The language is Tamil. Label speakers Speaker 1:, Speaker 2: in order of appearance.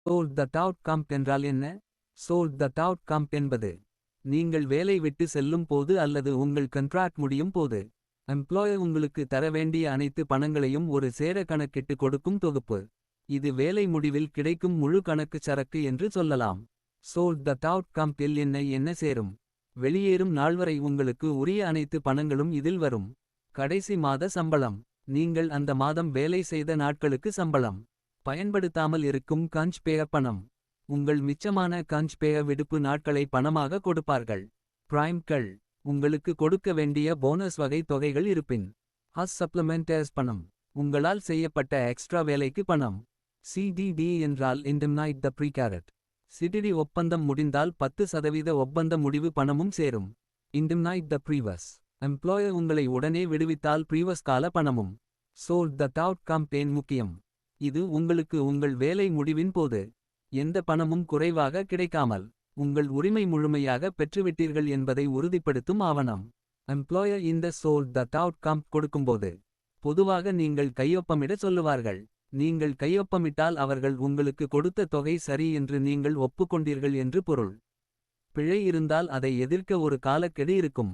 Speaker 1: சோல்ட் தட் அவுட்கம் என்றால் என்ன? சோல்ட் தட் அவுட்கம் என்பது நீங்கள் வேலை விட்டு செல்லும் போது அல்லது உங்கள் கண்ட்ராக்ட் முடியும் போது எம்ப்ளாயர் உங்களுக்கு தர வேண்டிய அனைத்து பணங்களையும் ஒரு சேர கணக்கிட்டு கொடுக்கும் தொகுப்பு. இது வேலை முடிவில் கிடைக்கும் முழு கணக்கு சரக்கு என்று சொல்லலாம். சோல்ட் தட் அவுட்கம் இல் என்ன சேரும்? வெளியேறும் நாள்வரை உங்களுக்கு உரிய அனைத்து பணங்களும் இதில் வரும். கடைசி மாத சம்பளம். நீங்கள் அந்த மாதம் வேலை செய்த நாட்களுக்கு சம்பளம். பயன்படுத்தாமல் இருக்கும் கஞ்ச் பேய பணம். உங்கள் மிச்சமான கஞ்ச் பேய விடுப்பு நாட்களை பணமாக கொடுப்பார்கள். பிரைம்கள் உங்களுக்கு கொடுக்க வேண்டிய போனஸ் வகை தொகைகள் இருப்பின். ஹஸ் சப்ளிமெண்டர்ஸ் பணம். உங்களால் செய்யப்பட்ட எக்ஸ்ட்ரா வேலைக்கு பணம். சிடிடி என்றால் இண்டம்னைட் த ப்ரீகாரட். சிடிடி ஒப்பந்தம் முடிந்தால் 10% ஒப்பந்த முடிவு பணமும் சேரும். இண்டம்னைட் த ப்ரீவஸ். எம்ப்ளாயர் உங்களை உடனே விடுவித்தால் ப்ரீவஸ் கால பணமும். சோல்ட் தட் அவுட்கம் ஏன் முக்கியம்? இது உங்களுக்கு உங்கள் வேலை முடிவின் போது எந்த பணமும் குறைவாக கிடைக்காமல் உங்கள் உரிமை முழுமையாக பெற்றுவிட்டீர்கள் என்பதை உறுதிப்படுத்தும் ஆவணம். எம்ப்ளாயர் இந்த சோல்ட் தட் அவுட்கம் கொடுக்கும்போது பொதுவாக நீங்கள் கையொப்பமிட சொல்லுவார்கள். நீங்கள் கையொப்பமிட்டால் அவர்கள் உங்களுக்கு கொடுத்த தொகை சரி என்று நீங்கள் ஒப்புக்கொண்டீர்கள் என்று பொருள். பிழை இருந்தால் அதை எதிர்க்க ஒரு காலக்கெடு இருக்கும்.